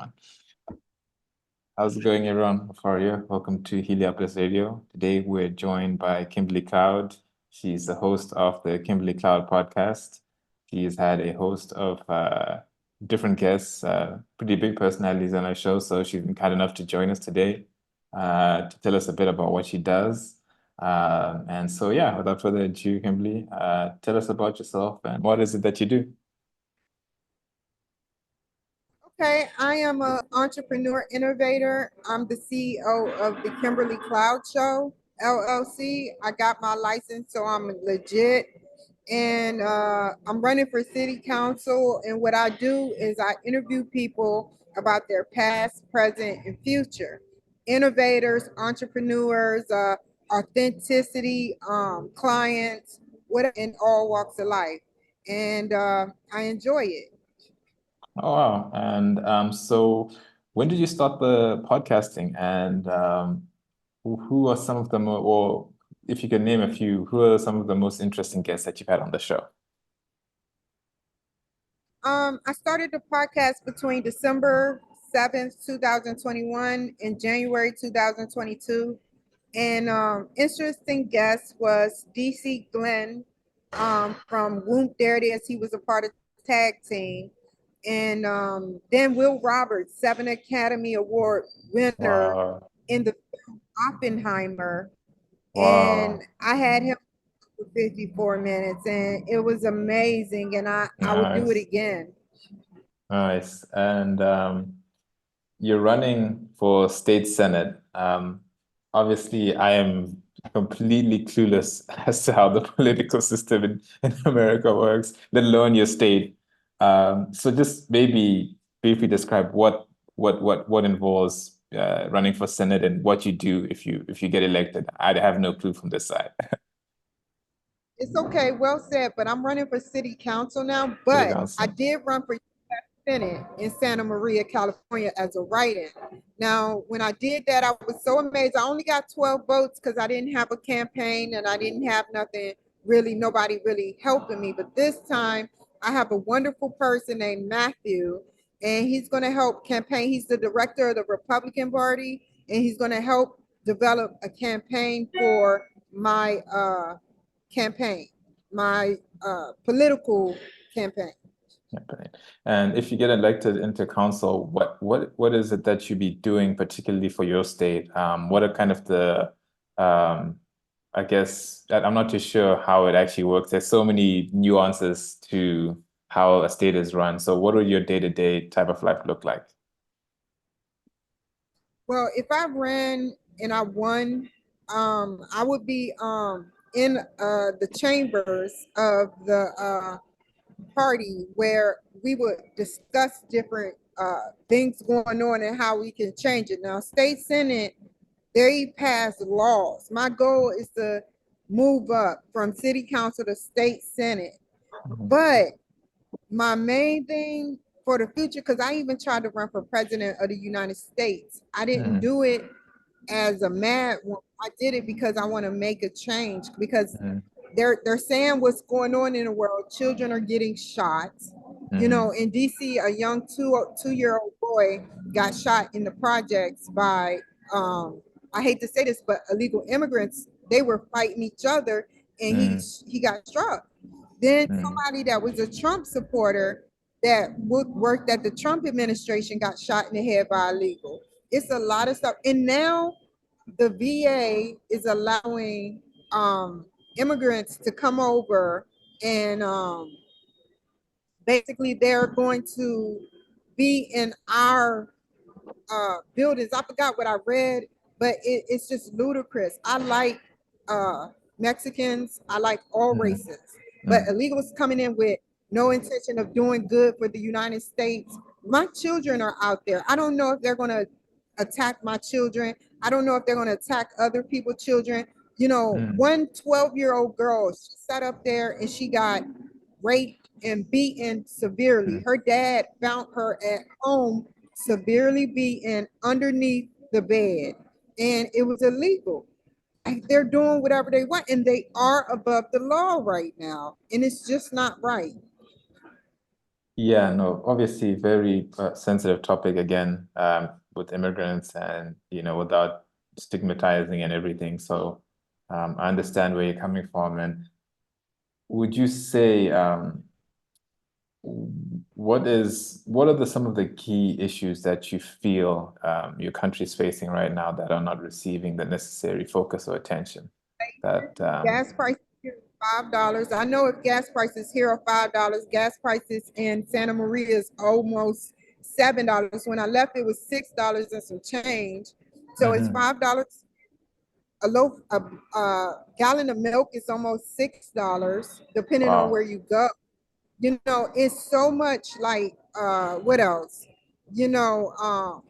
one. How's it going, everyone? How are you? Welcome to Heliopolis Radio. Today, we're joined by Kimberly Cloud. She's the host of the Kimberly Cloud podcast. She's had a host of different guests, pretty big personalities on our show. So she's been kind enough to join us today to tell us a bit about what she does. And so, yeah, without further ado, Kimberly, tell us about yourself and what is it that you do? Okay, I am an entrepreneur innovator. I'm the CEO of the Kimberly Cloud Show, LLC. I got my license, so I'm legit. And I'm running for city council. And what I do is I interview people about their past, present, and future. Innovators, entrepreneurs, authenticity, clients, whatever, in all walks of life. And I enjoy it. Oh, wow. And so when did you start the podcasting? And who are some of them, or if you can name a few, who are some of the most interesting guests that you've had on the show? I started the podcast between December 7th, 2021 and January 2022. And interesting guest was DC Glenn from Whoop There It Is. He was a part of the tag team. And then Will Roberts, 7 Academy Award winner Wow. in the film Oppenheimer. And Wow. I had him for 54 minutes and it was amazing. And I would do it Nice. again. Nice. And you're running for state senate. Obviously, I am completely clueless as to how the political system in America works, let alone your state. So just maybe briefly describe what involves running for senate and what you do if you get elected. I have no clue from this side. It's okay, well said, but I'm running for city council now. City But I council. did run for US Senate in Santa Maria, California as a write-in. Now, when I did that, I was so amazed. I only got 12 votes because I didn't have a campaign and I didn't have nothing really, nobody really helping me. But this time, I have a wonderful person named Matthew, and he's going to help campaign. He's the director of the Republican Party, and he's going to help develop a campaign for my campaign, my political campaign. Okay. And if you get elected into council, what is it that you be doing particularly for your state? What are kind of the I guess I'm not too sure how it actually works. There's so many nuances to how a state is run. So what would your day-to-day type of life look like? Well, if I ran and I won, I would be in the chambers of the party where we would discuss different things going on and how we can change it. Now, state senate, they pass laws. My goal is to move up from city council to state senate. Mhm. But my main thing for the future, because I even tried to run for president of the United States, I didn't Mhm. do it as a mad one. I did it because I want to make a change because Mhm. they're saying what's going on in the world. Children are getting shot. You know, Mhm. in DC, a young two-year-old boy got shot in the projects by I hate to say this, but illegal immigrants. They were fighting each other, and Mhm. he got struck. Then Mhm. somebody that was a Trump supporter that worked at the Trump administration got shot in the head by illegal. It's a lot of stuff, and now the VA is allowing immigrants to come over and basically they're going to be in our buildings. I forgot what I read, but it's just ludicrous. I like uh, Mexicans. I like all Mhm. races, but Mhm. illegals coming in with no intention of doing good for the United States. My children are out there. I don't know if they're going to attack my children. I don't know if they're going to attack other people's children. You know, Mhm. one 12-year-old girl, she sat up there and she got raped and beaten severely. Mhm. Her dad found her at home severely beaten underneath the bed, and it was illegal. They're doing whatever they want, and they are above the law right now, and it's just not right. Yeah, no, obviously very sensitive topic again, with immigrants and, without stigmatizing and everything. So I understand where you're coming from. And would you say, what are some of the key issues that you feel your country is facing right now that are not receiving the necessary focus or attention? That Gas prices here are $5. I know if gas prices here are $5, gas prices in Santa Maria is almost $7. When I left, it was $6 and some change. So it's Mhm. $5. A gallon of milk is almost $6, depending on where Wow. you go. It's so much like what else? You know,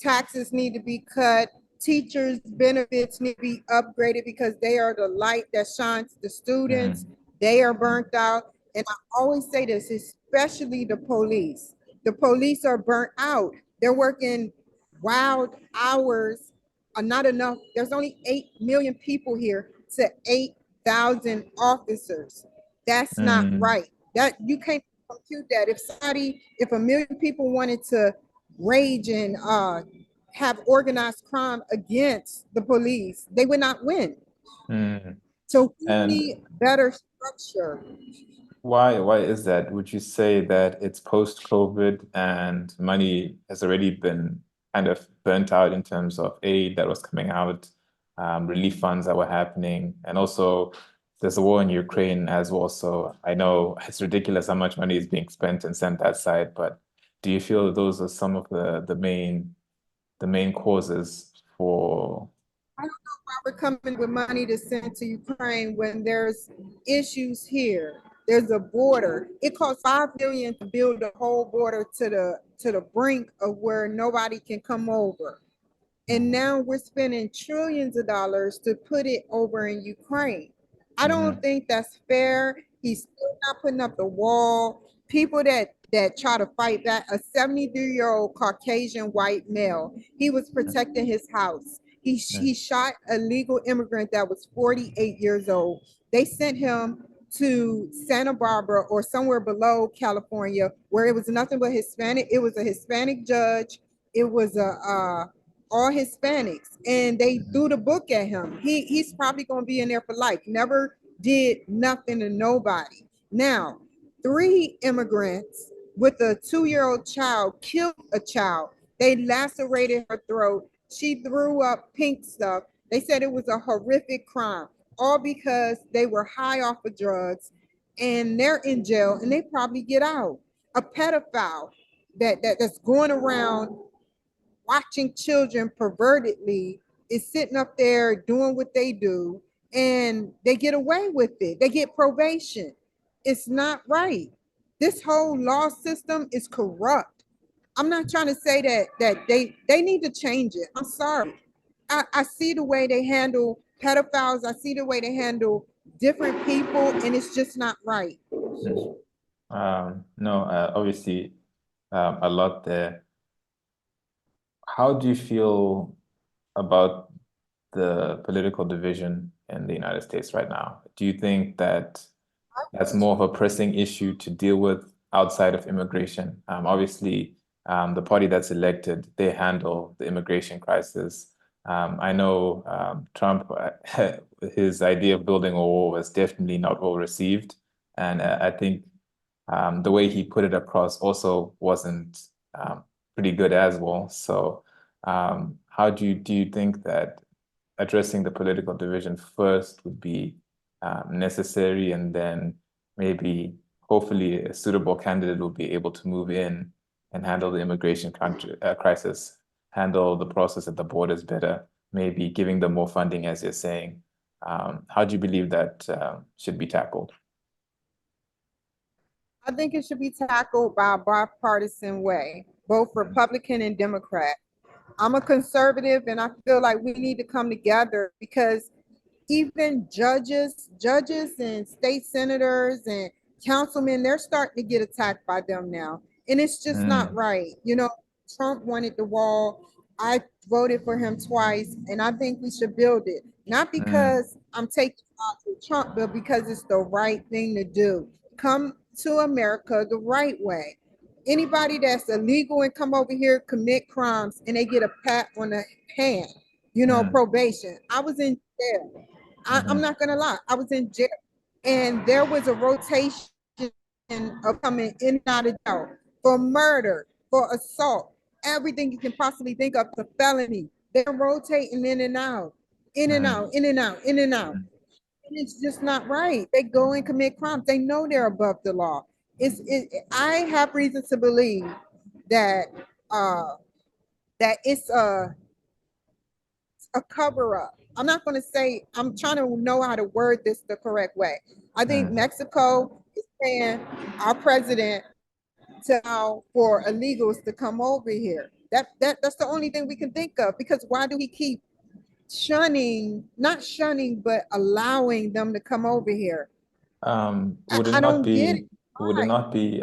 taxes need to be cut. Teachers' benefits need to be upgraded because they are the light that shines the students. Mm, They are burnt out. And I always say this, especially the police. The police are burnt out. They're working wild hours, not enough. There's only 8 million people here to 8,000 officers. That's not mm, right. That you can't compute that. If a million people wanted to rage and have organized crime against the police, they would not win. mm. So we And need better structure. why is that? Would you say that it's post-COVID and money has already been kind of burnt out in terms of aid that was coming out, relief funds that were happening, and also there's a war in Ukraine as well. So I know it's ridiculous how much money is being spent and sent that side, but do you feel those are some of the main causes for? I don't know why we're coming with money to send to Ukraine when there's issues here. There's a border. It costs 5 billion to build a whole border to the brink of where nobody can come over. And Mm, now we're spending trillions of dollars to put it over in Ukraine. I don't mhm, think that's fair. He's still not putting up the wall. People that try to fight back, a 73-year-old Caucasian white male, he was protecting his house. He mm, shot a legal immigrant that was 48 years old. They sent him to Santa Barbara or somewhere below California where it was nothing but Hispanic. It was a Hispanic judge. It was a all Hispanics, and they mhm, threw the book at him. He's probably gonna be in there for life. Never did nothing to nobody. Now, 3 immigrants with a 2-year-old child killed a child. They lacerated her throat. She threw up pink stuff. They said it was a horrific crime, all because they were high off of drugs, and they're in jail, and they probably get out. A pedophile that's going around watching children pervertedly is sitting up there doing what they do, and they get away with it. They get probation. It's not right. This whole law system is corrupt. I'm not trying to say that they need to change it. I'm sorry. I see the way they handle pedophiles. I see the way they handle different people, and it's just not right. mm. No, obviously, a lot there. How do you feel about the political division in the United States right now? Do you think that that's more of a pressing issue to deal with outside of immigration? Obviously, the party that's elected, they handle the immigration crisis. I know Trump, his idea of building a wall was definitely not well received. And I think the way he put it across also wasn't pretty good as well. So, how do you think that addressing the political division first would be necessary, and then maybe hopefully a suitable candidate will be able to move in and handle the immigration crisis, handle the process at the borders better, maybe giving them more funding, as you're saying. How do you believe that should be tackled? I think it should be tackled by a bipartisan way, both Republican and Democrat. I'm a conservative, and I feel like we need to come together because even judges and state senators and councilmen, they're starting to get attacked by them now. And it's just not Mm, right. Trump wanted the wall. I voted for him twice, and I think we should build it. Not mm, because I'm taking out Trump, but because it's the right thing to do. Come to America the right way. Anybody that's illegal and come over here commit crimes and they get a pat on the hand, probation. I was in jail. I'm Mm-hmm. not gonna lie, I was in jail, and there was a rotation of coming in and out of jail for murder, for assault, everything you can possibly think of, the felony. They're rotating in and out, in and Mm-hmm. out, in and out, in and out. And it's just not right. They go and commit crimes. They know they're above the law. I have reason to believe that uh that it's a cover up. I'm not going to say, I'm trying to know how to word this the correct way. I think Mm-hmm. Mexico is paying our president to allow for illegals to come over here. That's the only thing we can think of, because why do we keep shunning, not shunning, but allowing them to come over here? Would it I not don't get it. be, would it Why? not be,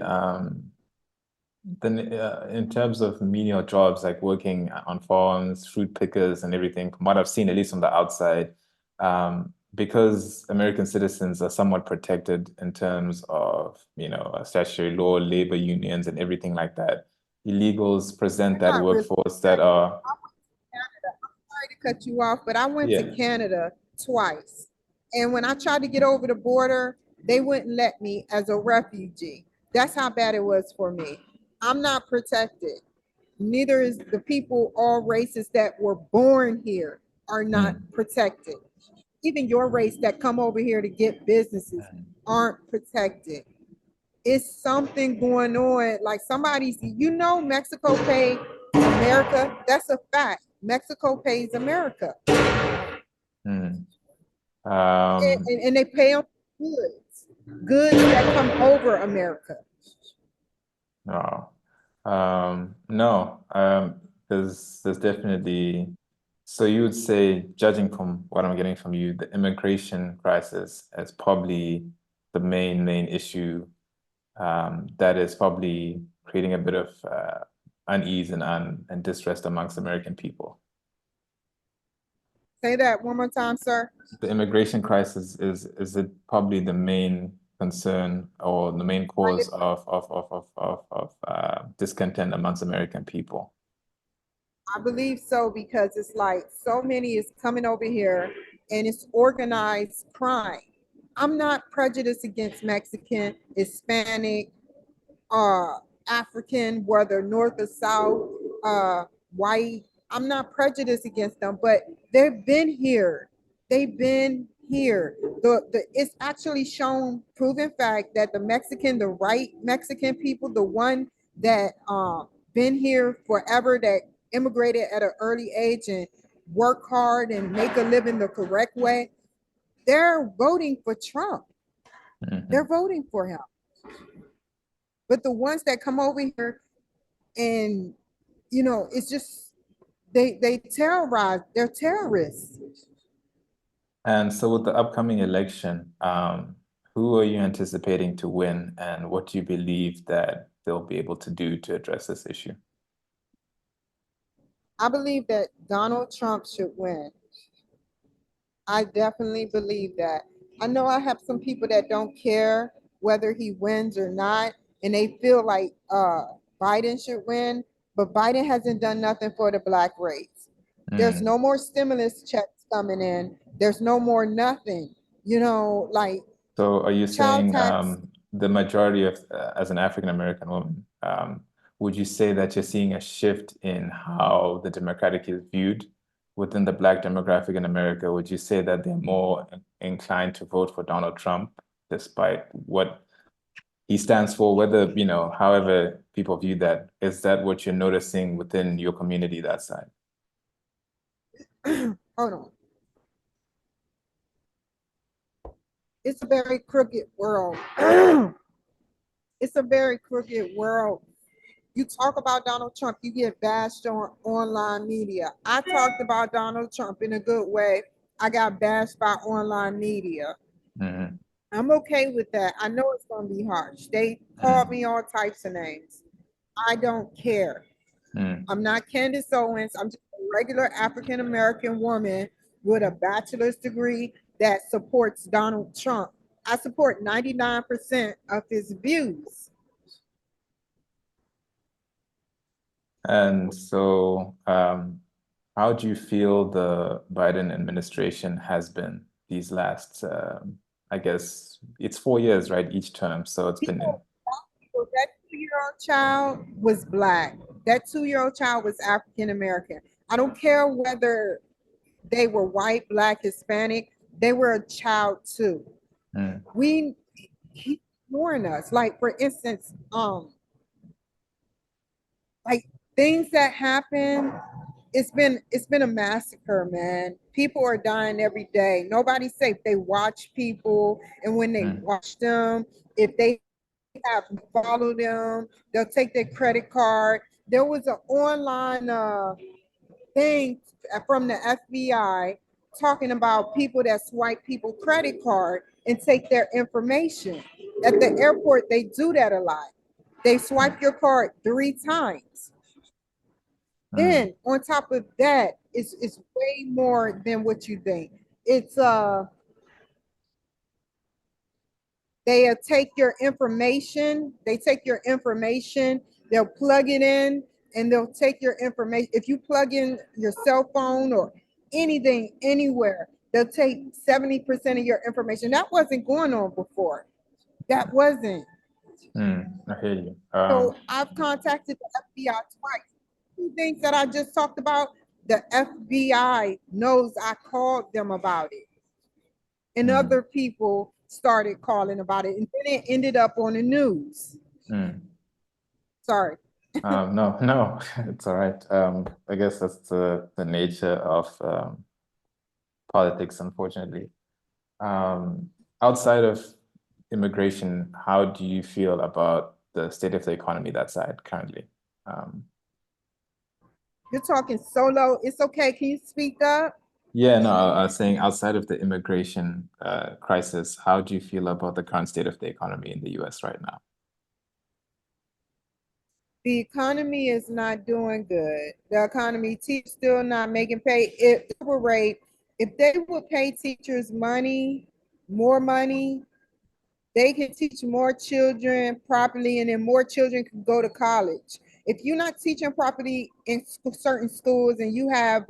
then in terms of menial jobs like working on farms, fruit pickers and everything, from what I've seen, at least from the outside, because American citizens are somewhat protected in terms of, statutory law, labor unions and everything like that, illegals present They're that not really workforce that protected. are, I went to Canada. I'm sorry to cut you off, but I went to yeah. Canada twice. And when I tried to get over the border, they wouldn't let me as a refugee. That's how bad it was for me. I'm not protected. Neither is the people, all races that were born here are not Mm, protected. Even your race that come over here to get businesses aren't protected. It's something going on. Like somebody's, Mexico paid America. That's a fact. Mexico pays America, mm. Um, and they pay on goods that come over America. no. No, there's definitely, so you would say, judging from what I'm getting from you, the immigration crisis is probably the main issue, that is probably creating a bit of unease and distress amongst American people. Say that one more time, sir. The immigration crisis is it probably the main concern or the main cause of discontent amongst American people. I believe so, because it's like so many is coming over here and it's organized crime. I'm not prejudiced against Mexican, Hispanic, uh, African, whether north or south, white. I'm not prejudiced against them, but they've been here. They've been here. It's actually shown, proven fact that the right Mexican people, the one that been here forever, that immigrated at an early age and work hard and make a living the correct way, they're voting for Trump. They're Mhm. voting for him. But the ones that come over here and it's just they terrorize, they're terrorists. And so with the upcoming election, who are you anticipating to win, and what do you believe that they'll be able to do to address this issue? I believe that Donald Trump should win. I definitely believe that. I know I have some people that don't care whether he wins or not, and they feel like Biden should win, but Biden hasn't done nothing for the black race. There's Mm. no more stimulus checks coming in. There's no more nothing. Like So are you child saying, tax. the majority of, as an African American woman, would you say that you're seeing a shift in how the Democratic is viewed within the Black demographic in America? Would you say that they're more inclined to vote for Donald Trump, despite what he stands for, whether, however people view that? Is that what you're noticing within your community, that side? Hold on. It's a very crooked world. It's a very crooked world. You talk about Donald Trump, you get bashed on online media. I talked about Donald Trump in a good way. I got bashed by online media. Hmm. I'm okay with that. I know it's going to be harsh. They called me all types of names. I don't care. Hmm. I'm not Candace Owens. I'm just a regular African American woman with a bachelor's degree that supports Donald Trump. I support 99% of his views. And so, how do you feel the Biden administration has been these last, I guess it's 4 years, right? Each term. So it's been in. That 2-year-old child was Black. That 2-year-old child was African American. I don't care whether they were white, Black, Hispanic, they were a child too. Mm, We He's ignoring us. Like for instance, like things that happen, it's been a massacre, man. People are dying every day. Nobody's safe. They watch people, and when they mm, watch them, if they have follow them, they'll take their credit card. There was an online thing from the FBI talking about people that swipe people credit card and take their information. At the airport, they do that a lot. They mm, swipe your card 3 times. mm, Then on top of that, it's way more than what you think. It's they take your information, they'll plug it in, and they'll take your information. If you plug in your cell phone or anything anywhere, they'll take 70% of your information. That wasn't going on before. That wasn't. I hear you. So I've contacted the FBI twice. Two things that I just talked about, the FBI knows I called them about it. And Mm, other people started calling about it. And then it ended up on the news. mm. Sorry. No, no, it's all right. I guess that's the nature of politics, unfortunately. Um, Outside of immigration, how do you feel about the state of the economy that side currently? Um, You're talking solo. It's okay. Can you speak up? yeah, no, I was saying outside of the immigration crisis, how do you feel about the current state of the economy in the US right now? The economy is not doing good. The economy, teachers still not making pay. If they would pay teachers more money, they can teach more children properly, and then more children can go to college. If you're not teaching properly in certain schools, and you have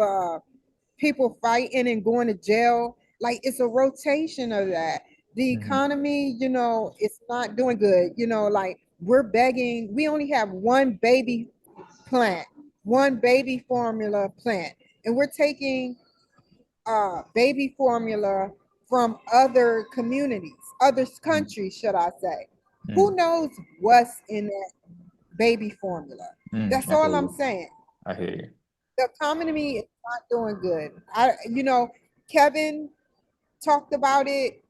people fighting and going to jail, like it's a rotation of that. The Mhm. economy, it's not doing good. Like we're begging. We only have plant, one baby formula plant, and we're taking baby formula from other communities, other Mm, countries, should I say. Who mm, knows what's in that baby formula? That's I hear all I'm you. saying. I hear you. The economy is not doing good. Kevin talked about it.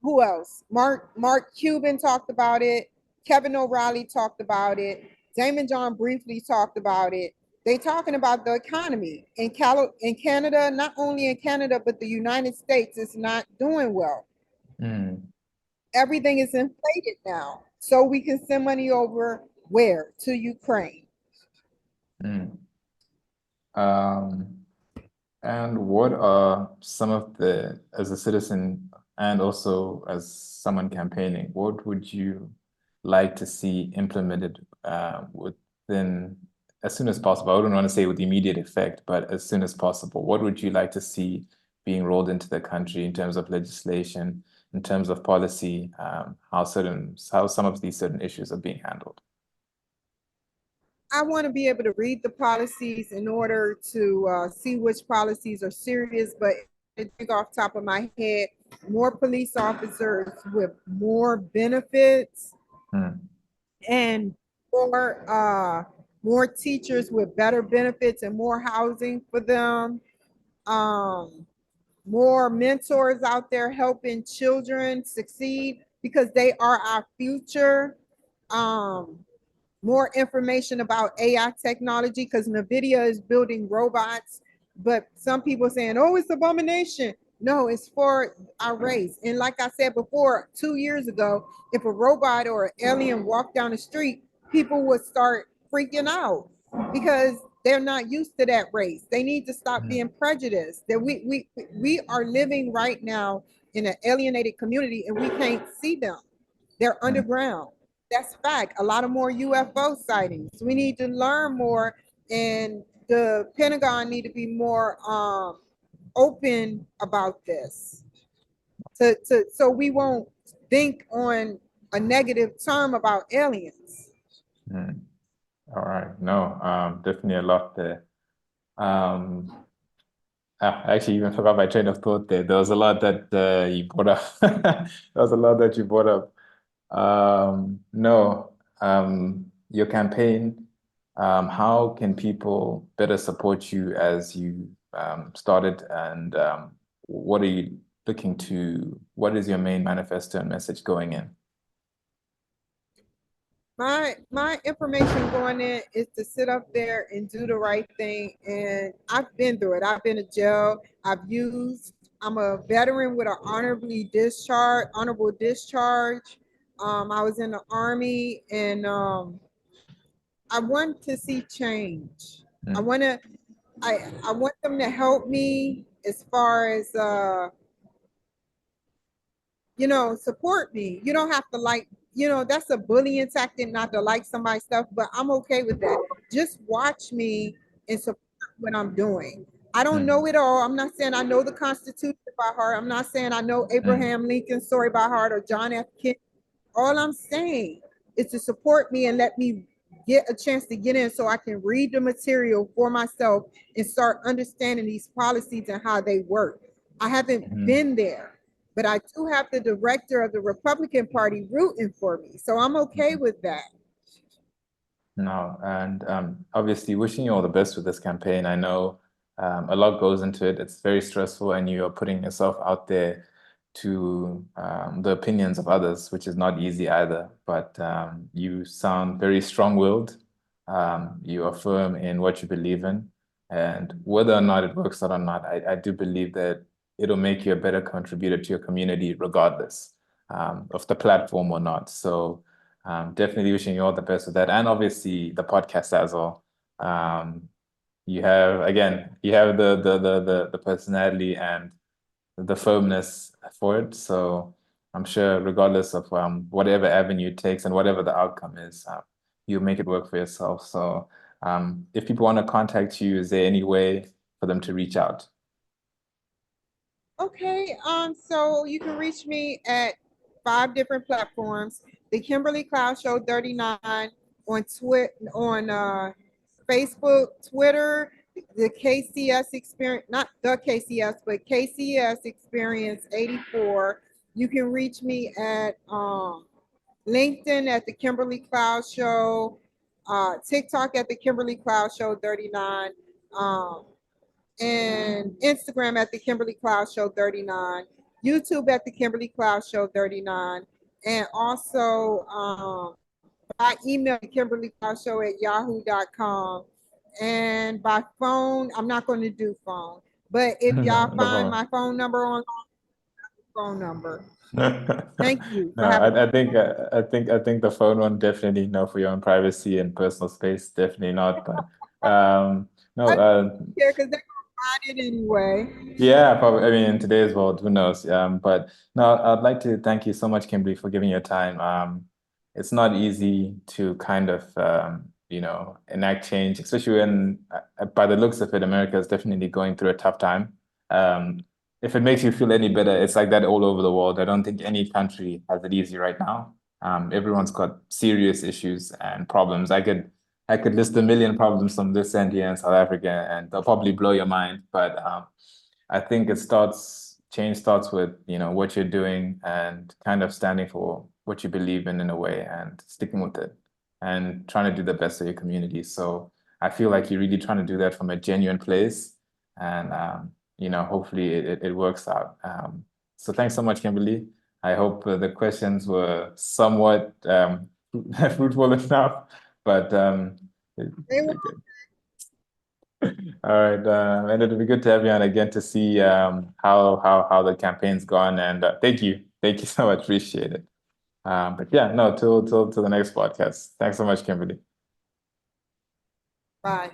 Who else? Mark Cuban talked about it. Kevin O'Reilly talked about it. Damon John briefly talked about it. They talking about the economy in Canada, not only in Canada, but the United States is not doing well. Mm, Everything is inflated now. So we can send money over where? To Ukraine. mm. Um, And what are some of as a citizen and also as someone campaigning, what would you like to see implemented within as soon as possible? I wouldn't want to say with immediate effect, but as soon as possible. What would you like to see being rolled into the country in terms of legislation, in terms of policy, how some of these certain issues are being handled? I want to be able to read the policies in order to see which policies are serious, but I think off the top of my head, more police officers with more benefits Mm, and more teachers with better benefits and more housing for them. Um, More mentors out there helping children succeed because they are our future. Um, More information about AI technology because NVIDIA is building robots, but some people saying, oh, it's abomination. No, it's for our race. And like I said before, 2 years ago, if a robot or an alien walked down the street, people would start freaking out because they're not used to that race. They need to stop mm, being prejudiced. That we are living right now in an alienated community and we can't see them. They're mm, underground. That's fact. A lot of more UFO sightings. We need to learn more, and the Pentagon need to be more open about this, so we won't think on a negative term about aliens. Hmm. All right. No, definitely a lot there. Um, I actually even forgot my train of thought there. There was a lot that you brought up. There was a lot that you brought up. No, your campaign, how can people better support you as you started, and what are you looking to, what is your main manifesto and message going in? My information going in is to sit up there and do the right thing. And I've been through it. I've been to jail. I'm a veteran with an honorable discharge. I was in the army, and I want to see change. I Mm, want to I want them to help me as far as support me. You don't have to like, that's a bullying tactic not to like somebody's stuff, but I'm okay with that. Just watch me and support what I'm doing. I don't know mm, it all. I'm not saying I know the Constitution by heart. I'm not saying I know mm, Abraham Lincoln's story by heart or John F. Kennedy. All I'm saying is to support me and let me get a chance to get in so I can read the material for myself and start understanding these policies and how they work. I haven't mm. been there, but I do have the director of the Republican Party rooting for me. So I'm okay with that. No, and obviously wishing you all the best with this campaign. I know a lot goes into it. It's very stressful, and you are putting yourself out there to the opinions of others, which is not easy either. But you sound very strong-willed. You are firm in what you believe in, and whether or not it works out or not, I do believe that it'll make you a better contributor to your community, regardless of the platform or not. So. Definitely wishing you all the best with that, and obviously the podcast as well. Um, you have again, you have the personality and the firmness for it. So I'm sure, regardless of whatever avenue it takes and whatever the outcome is, you'll make it work for yourself. So if people want to contact you, is there any way for them to reach out? Okay, so you can reach me at 5 different platforms. The Kimberly Cloud Show 39 on Facebook, Twitter, the KCS Experience, not the KCS, but KCS Experience 84. You can reach me at LinkedIn at the Kimberly Cloud Show, TikTok at the Kimberly Cloud Show 39. And Instagram at the Kimberly Cloud Show 39, YouTube at the Kimberly Cloud Show 39, and also by email Kimberly Cloud Show at yahoo.com. And by phone, I'm not going to do phone, but if No, y'all no find problem. my phone number on phone number. Thank you No, for having I think the phone one definitely no, for your own privacy and personal space, definitely not. But no, I care because they're going to find it anyway. yeah, probably. I mean, in today's world, who knows? But no, I'd like to thank you so much, Kimberly, for giving your time. It's not easy to kind of enact change, especially when, by the looks of it, America is definitely going through a tough time. Um, if it makes you feel any better, it's like that all over the world. I don't think any country has it easy right now. Everyone's got serious issues and problems. I could list a million problems from this end here in South Africa, and they'll probably blow your mind. But I think change starts with, what you're doing and kind of standing for what you believe in a way and sticking with it and trying to do the best for your community. So I feel like you're really trying to do that from a genuine place, and hopefully it works out. So thanks so much, Kimberly. I hope the questions were somewhat fruitful enough, but They were all right, and it'll be good to have you on again to see how the campaign's gone. And thank you so much, appreciate it. But yeah, no, till the next podcast. Thanks so much, Kimberly. Bye.